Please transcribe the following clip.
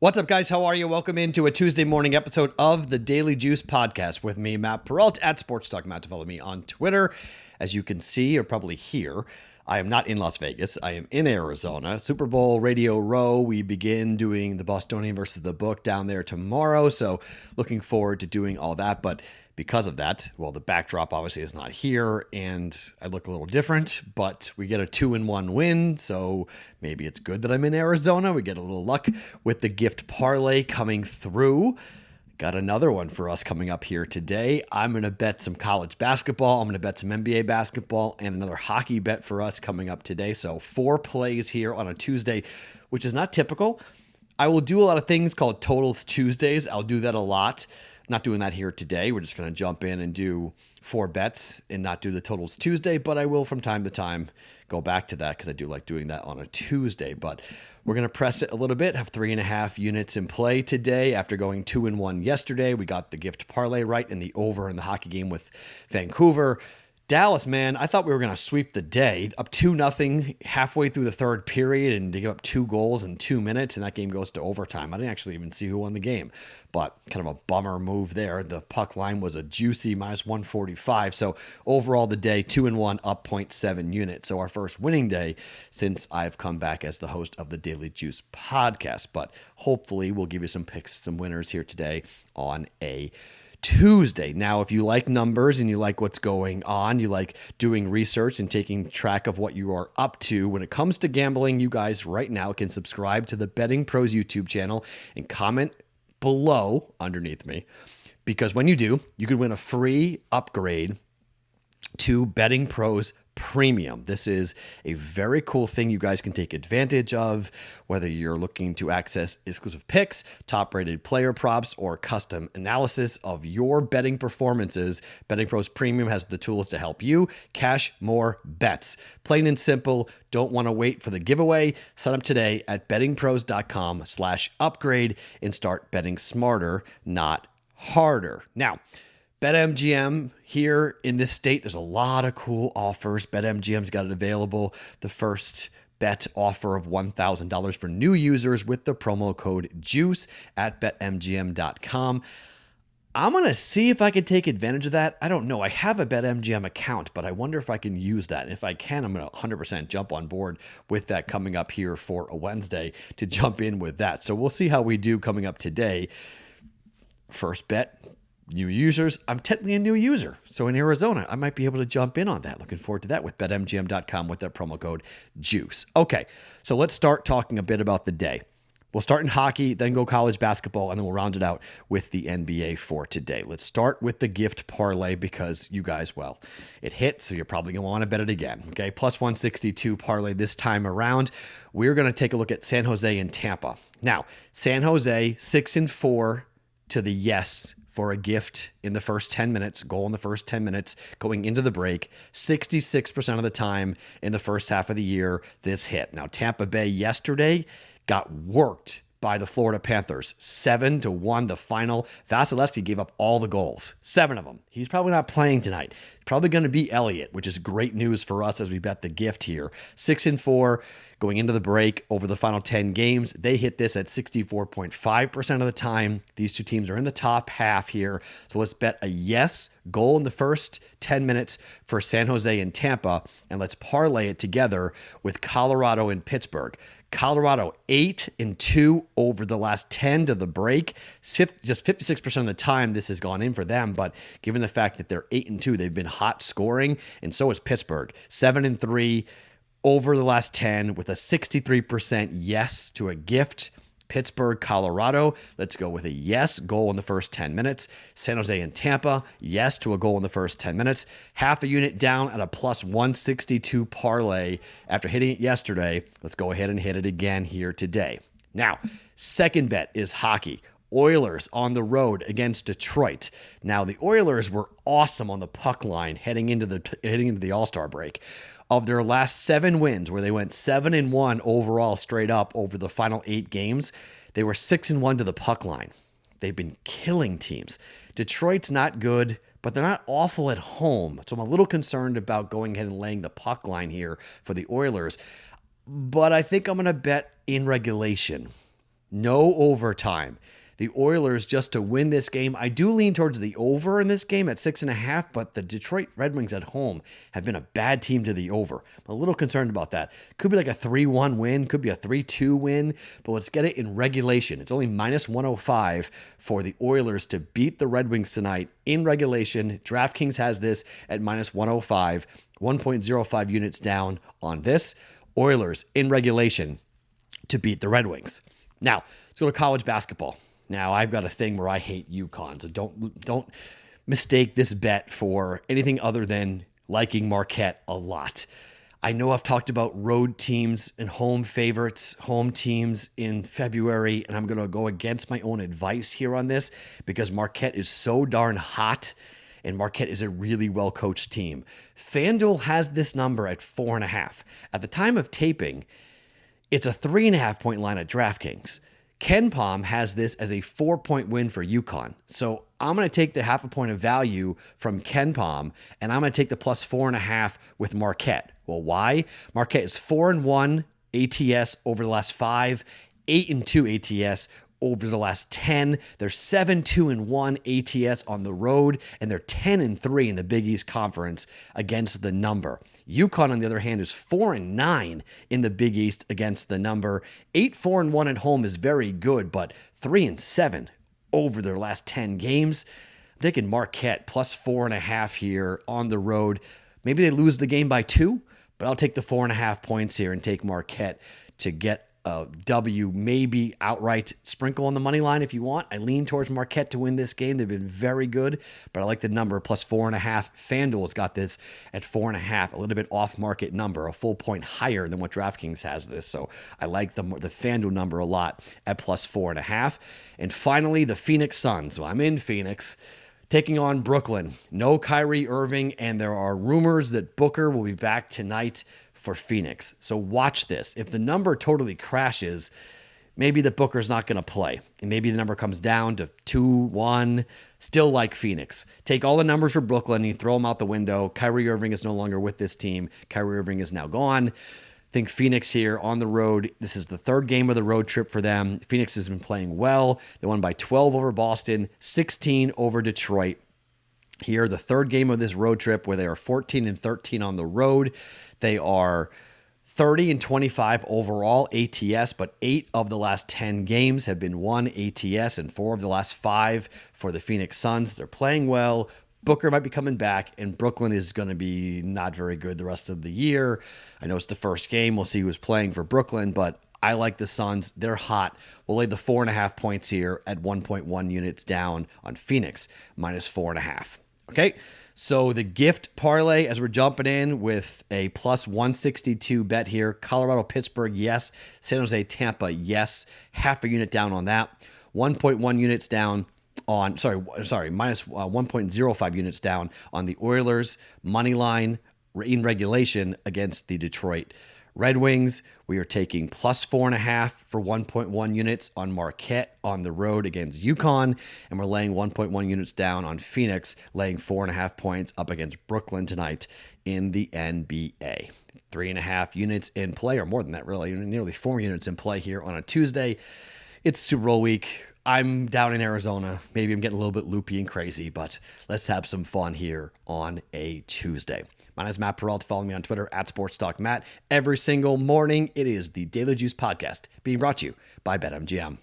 What's up, guys? How are you? Welcome into a Tuesday morning episode of the Daily Juice Podcast with me, Matt Perrault, at Sports Talk Matt, to follow me on Twitter. As you can see, or probably hear, I am not in Las Vegas. I am in Arizona. Super Bowl Radio Row. We begin doing the Bostonian versus the Book down there tomorrow. So looking forward to doing all that. But because of that, well, the backdrop obviously is not here and I look a little different, but we get a 2-1 win. So maybe it's good that I'm in Arizona. We get a little luck with the gift parlay coming through. Got another one for us coming up here today. I'm going to bet some college basketball. I'm going to bet some NBA basketball and another hockey bet for us coming up today. So 4 plays here on a Tuesday, which is not typical. I will do a lot of things called Totals Tuesdays. I'll do that a lot. Not doing that here today. We're just going to jump in and do 4 bets and not do the Totals Tuesday, but I will from time to time go back to that because I do like doing that on a Tuesday. But we're going to press it a little bit, have 3.5 units in play today after going 2-1 yesterday. We got the gift parlay right in the over in the hockey game with Vancouver. Dallas, man, I thought we were going to sweep the day. Up 2-0 halfway through the third period, and they give up 2 goals in 2 minutes, and that game goes to overtime. I didn't actually even see who won the game, but kind of a bummer move there. The puck line was a juicy -145. So overall, the day, 2-1, up 0.7 units. So our first winning day since I've come back as the host of the Daily Juice podcast. But hopefully we'll give you some picks, some winners here today on a Tuesday. Now, if you like numbers and you like what's going on, you like doing research and taking track of what you are up to when it comes to gambling, you guys right now can subscribe to the BettingPros YouTube channel and comment below underneath me, because when you do, you could win a free upgrade to BettingPros Premium. This is a very cool thing you guys can take advantage of, whether you're looking to access exclusive picks, top-rated player props, or custom analysis of your betting performances. BettingPros Premium has the tools to help you cash more bets. Plain and simple. Don't want to wait for the giveaway. Sign up today at bettingpros.com/upgrade and start betting smarter, not harder. Now, BetMGM here in this state, there's a lot of cool offers. BetMGM's got it available. The first bet offer of $1,000 for new users with the promo code JUICE at betmgm.com. I'm going to see if I can take advantage of that. I don't know. I have a BetMGM account, but I wonder if I can use that. If I can, I'm going to 100% jump on board with that coming up here for a Wednesday to jump in with that. So we'll see how we do coming up today. First bet. New users. I'm technically a new user. So in Arizona, I might be able to jump in on that. Looking forward to that with BetMGM.com with that promo code JUICE. Okay, so let's start talking a bit about the day. We'll start in hockey, then go college basketball, and then we'll round it out with the NBA for today. Let's start with the gift parlay because you guys, well, it hit, so you're probably going to want to bet it again. Okay, +162 parlay this time around. We're going to take a look at San Jose and Tampa. Now, San Jose, 6-4 to the yes for a gift in the first 10 minutes, goal in the first 10 minutes going into the break. 66% of the time in the first half of the year, this hit. Now, Tampa Bay yesterday got worked by the Florida Panthers. 7-1 the final. Vasilevsky gave up all the goals, 7 of them. He's probably not playing tonight. Probably going to be Elliott, which is great news for us as we bet the gift here. 6-4 going into the break over the final 10 games. They hit this at 64.5% of the time. These two teams are in the top half here. So let's bet a yes goal in the first 10 minutes for San Jose and Tampa. And let's parlay it together with Colorado and Pittsburgh. Colorado 8-2 over the last 10 to the break. Just 56% of the time this has gone in for them, but given the fact that they're 8-2, they've been hot scoring, and so is Pittsburgh. 7-3 over the last 10 with a 63% yes to a gift. Pittsburgh, Colorado, let's go with a yes goal in the first 10 minutes. San Jose and Tampa, yes to a goal in the first 10 minutes. Half a unit down at a +162 parlay after hitting it yesterday. Let's go ahead and hit it again here today. Now, second bet is hockey. Oilers on the road against Detroit. Now, the Oilers were awesome on the puck line heading into the All-Star break. Of their last 7 wins, where they went 7-1 overall straight up over the final 8 games, they were 6-1 to the puck line. They've been killing teams. Detroit's not good, but they're not awful at home. So I'm a little concerned about going ahead and laying the puck line here for the Oilers. But I think I'm going to bet in regulation. No overtime. The Oilers just to win this game. I do lean towards the over in this game at 6.5, but the Detroit Red Wings at home have been a bad team to the over. I'm a little concerned about that. Could be like a 3-1 win, could be a 3-2 win, but let's get it in regulation. It's only minus 105 for the Oilers to beat the Red Wings tonight in regulation. DraftKings has this at minus 105, 1.05 units down on this. Oilers in regulation to beat the Red Wings. Now, let's go to college basketball. Now, I've got a thing where I hate UConn, so don't mistake this bet for anything other than liking Marquette a lot. I know I've talked about road teams and home favorites, home teams in February, and I'm going to go against my own advice here on this because Marquette is so darn hot, and Marquette is a really well-coached team. FanDuel has this number at 4.5. At the time of taping, it's a 3.5-point line at DraftKings. KenPom has this as a 4-point win for UConn. So I'm going to take the 0.5 point of value from KenPom, and I'm going to take the plus 4.5 with Marquette. Well, why? Marquette is 4-1 ATS over the last 5, 8-2 ATS over the last 10. They're 7-2-1 ATS on the road, and they're 10-3 in the Big East Conference against the number. UConn, on the other hand, is 4-9 in the Big East against the number. 8-4-1 at home is very good, but 3-7 over their last 10 games. I'm taking Marquette plus 4.5 here on the road. Maybe they lose the game by 2, but I'll take the 4.5 points here and take Marquette to get a W, maybe outright sprinkle on the money line if you want. I lean towards Marquette to win this game. They've been very good, but I like the number plus 4.5. FanDuel's got this at 4.5, a little bit off market number, a full point higher than what DraftKings has this. So I like the FanDuel number a lot at plus 4.5. And finally, the Phoenix Suns. So I'm in Phoenix, taking on Brooklyn. No Kyrie Irving, and there are rumors that Booker will be back tonight for Phoenix. So watch this. If the number totally crashes, maybe the Booker's not going to play. And maybe the number comes down to 2-1. Still like Phoenix. Take all the numbers for Brooklyn and you throw them out the window. Kyrie Irving is no longer with this team. Kyrie Irving is now gone. Think Phoenix here on the road. This is the third game of the road trip for them. Phoenix has been playing well. They won by 12 over Boston, 16 over Detroit. Here, the third game of this road trip where they are 14-13 on the road. They are 30-25 overall ATS, but 8 of the last 10 games have been won ATS and 4 of the last 5 for the Phoenix Suns. They're playing well. Booker might be coming back, and Brooklyn is going to be not very good the rest of the year. I know it's the first game. We'll see who's playing for Brooklyn, but I like the Suns. They're hot. We'll lay the 4.5 points here at 1.1 units down on Phoenix, minus 4.5. Okay, so the gift parlay as we're jumping in with a plus 162 bet here. Colorado, Pittsburgh, yes. San Jose, Tampa, yes. Half a unit down on that. 1.1 units down on, minus 1.05 units down on the Oilers money line in regulation against the Detroit Red Wings. We are taking plus 4.5 for 1.1 units on Marquette on the road against UConn, and we're laying 1.1 units down on Phoenix, laying 4.5 points up against Brooklyn tonight in the NBA. 3.5 units in play, or more than that, really, nearly 4 units in play here on a Tuesday. It's Super Bowl week. I'm down in Arizona. Maybe I'm getting a little bit loopy and crazy, but let's have some fun here on a Tuesday. My name is Matt Perrault. Follow me on Twitter at SportsTalkMatt. Every single morning, it is the Daily Juice Podcast being brought to you by BetMGM.